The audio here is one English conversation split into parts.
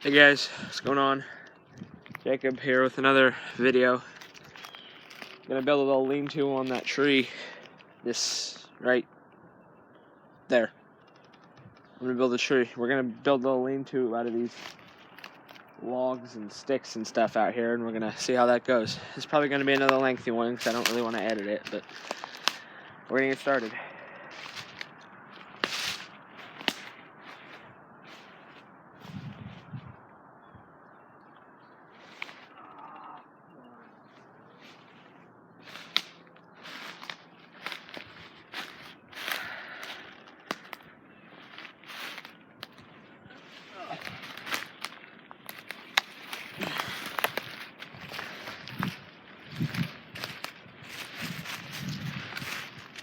Hey guys, what's going on? Jacob here with another video. I'm gonna build a little lean-to on that tree. This right there. I'm gonna build a tree. We're gonna build a little lean-to out of these logs and sticks and stuff out here, and we're gonna see how that goes. It's probably gonna be another lengthy one because I don't really want to edit it, but we're gonna get started.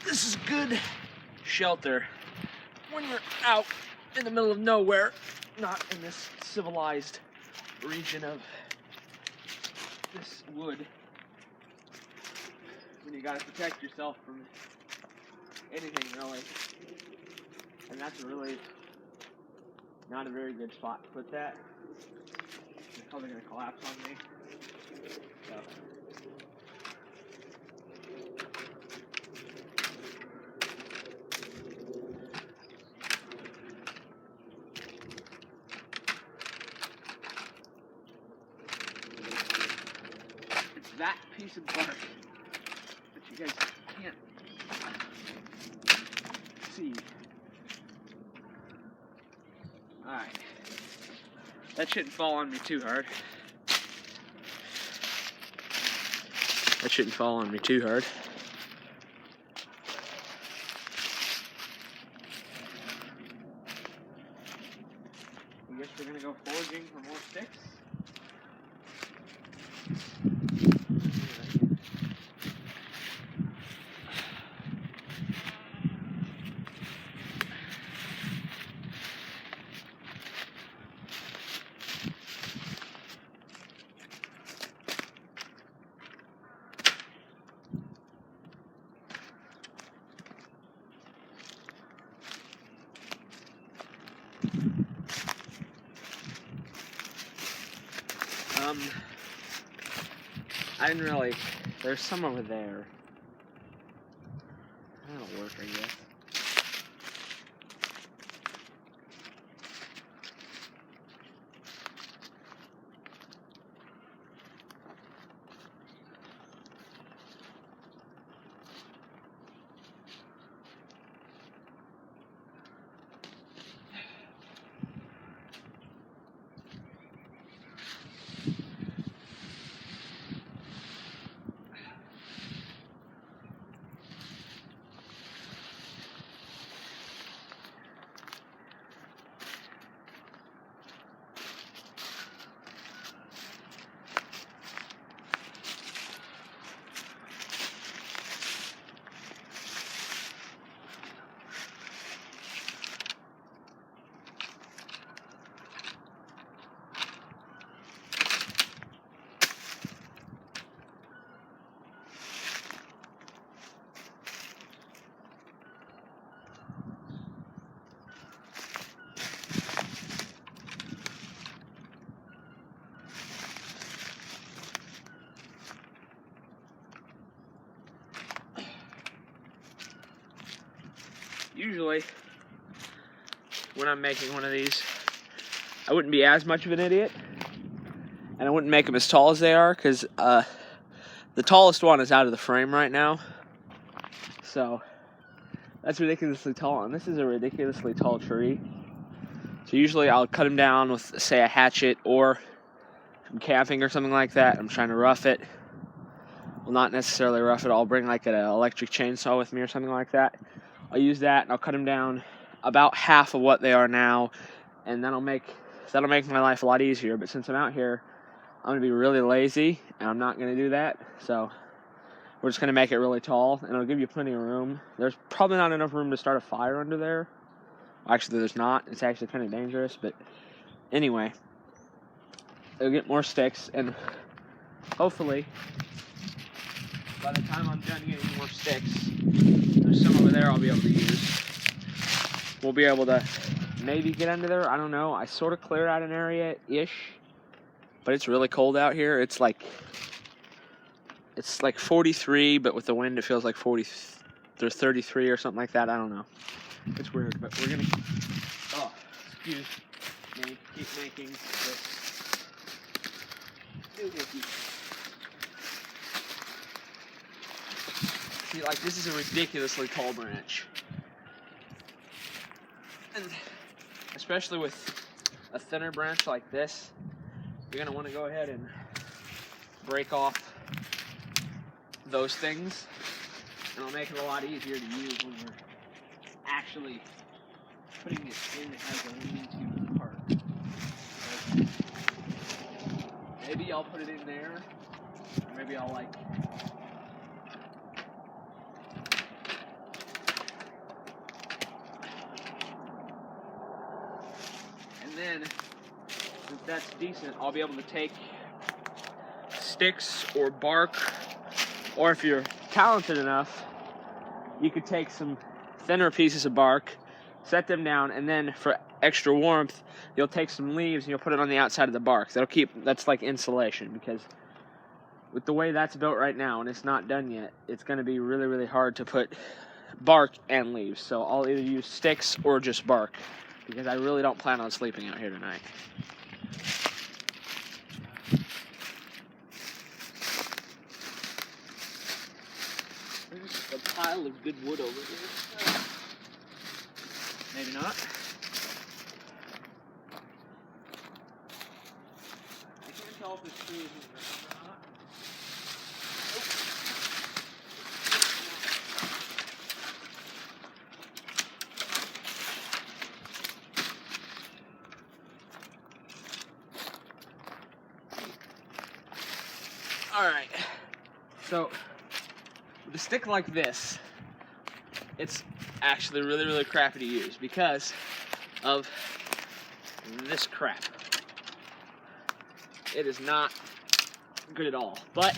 This is good shelter when you're out in the middle of nowhere, not in this civilized region of this wood. When you gotta protect yourself from anything really. And that's really not a very good spot to put that. It's probably gonna collapse on me. So. It's that piece of bark that you guys can't see. Alright. That shouldn't fall on me too hard. That shouldn't fall on me too hard. I guess we're gonna go foraging for more sticks. I didn't really. There's some over there. That'll work, I guess. Usually, when I'm making one of these, I wouldn't be as much of an idiot, and I wouldn't make them as tall as they are, because the tallest one is out of the frame right now, so that's ridiculously tall, and this is a ridiculously tall tree. So usually I'll cut them down with, say, a hatchet, or I'm camping or something like that. I'm trying to rough it. Well, not necessarily rough it. I'll bring like an electric chainsaw with me or something like that. I'll use that and I'll cut them down about half of what they are now, and that'll make my life a lot easier. But since I'm out here, I'm gonna be really lazy and I'm not gonna do that. So we're just gonna make it really tall, and it'll give you plenty of room. There's probably not enough room to start a fire under there. Actually, there's not. It's actually kind of dangerous. But anyway, it'll get more sticks, and hopefully by the time I'm done getting more sticks, there's some over there I'll be able to use. We'll be able to maybe get under there. I don't know. I sort of cleared out an area-ish, but it's really cold out here. It's like 43, but with the wind it feels like 40 or 33 or something like that. I don't know. It's weird, but we're gonna. Oh, excuse me. Keep making this doohickey. See, like, this is a ridiculously tall branch. And especially with a thinner branch like this, you're going to want to go ahead and break off those things. And it'll make it a lot easier to use when you're actually putting it in as a lean-to part. Maybe I'll put it in there, or maybe I'll like... And then, since that's decent, I'll be able to take sticks or bark, or if you're talented enough, you could take some thinner pieces of bark, set them down, and then for extra warmth, you'll take some leaves and you'll put it on the outside of the bark. That's like insulation, because with the way that's built right now, and it's not done yet, it's going to be really, really hard to put bark and leaves. So I'll either use sticks or just bark, because I really don't plan on sleeping out here tonight. There's a pile of good wood over here. Maybe not. I can't tell if this tree is in the ground or not. Alright, so with a stick like this, it's actually really, really crappy to use because of this crap. It is not good at all. But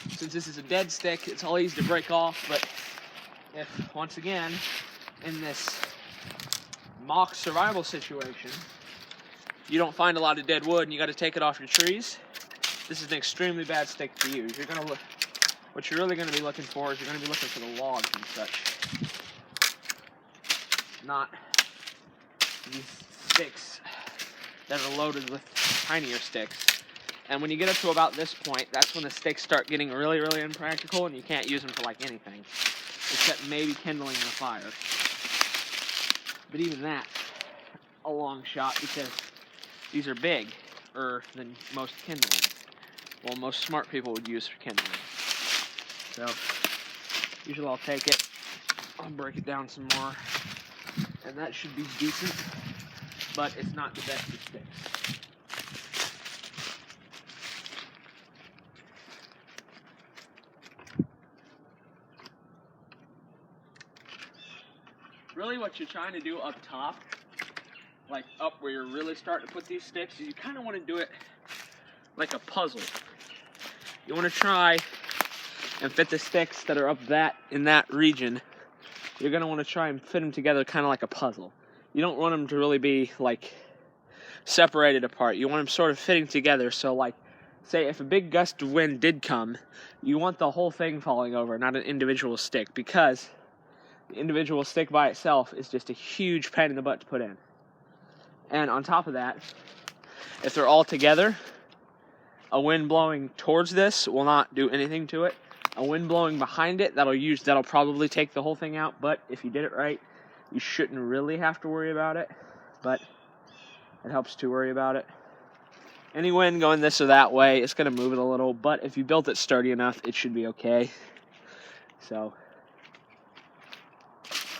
since this is a dead stick, it's all easy to break off. But if, once again, in this mock survival situation, you don't find a lot of dead wood and you got to take it off your trees, this is an extremely bad stick to use. What you're really going to be looking for is you're going to be looking for the logs and such, not these sticks that are loaded with tinier sticks. And when you get up to about this point, that's when the sticks start getting really, really impractical and you can't use them for like anything, except maybe kindling a fire. But even that, a long shot, because these are bigger than most kindling. Well, most smart people would use for kindling. So, usually I'll take it, I'll break it down some more, and that should be decent, but it's not the best of sticks. Really what you're trying to do up top, like up where you're really starting to put these sticks, is you kind of want to do it like a puzzle. You want to try and fit the sticks that are up in that region. You're going to want to try and fit them together kind of like a puzzle. You don't want them to really be like separated apart. You want them sort of fitting together. So like, say if a big gust of wind did come, you want the whole thing falling over, not an individual stick, because the individual stick by itself is just a huge pain in the butt to put in. And on top of that, if they're all together, a wind blowing towards this will not do anything to it. A wind blowing behind it, that'll probably take the whole thing out, but if you did it right, you shouldn't really have to worry about it, but it helps to worry about it. Any wind going this or that way, it's going to move it a little, but if you built it sturdy enough, it should be okay. So,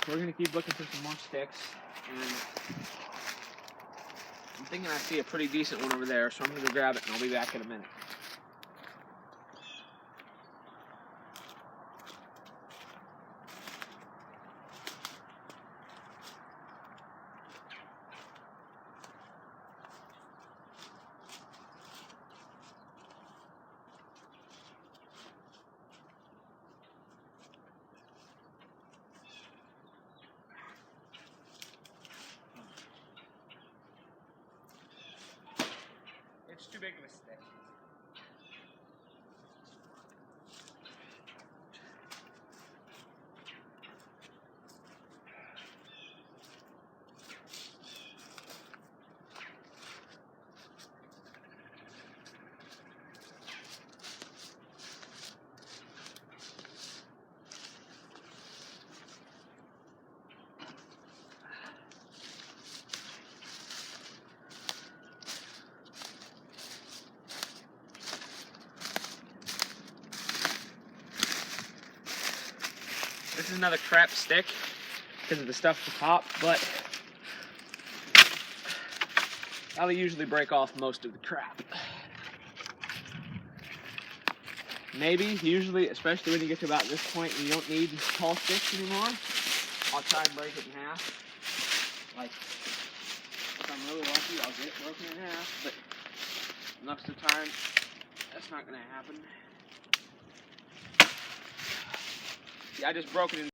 we're going to keep looking for some more sticks, and I'm thinking I see a pretty decent one over there, so I'm going to go grab it and I'll be back in a minute. too big of a stick. This is another crap stick because of the stuff at the top, but I'll usually break off most of the crap. Maybe, usually, especially when you get to about this point and you don't need tall sticks anymore, I'll try and break it in half. Like, if I'm really lucky, I'll get it broken in half, but most of the time, that's not going to happen. Yeah, I just broke it in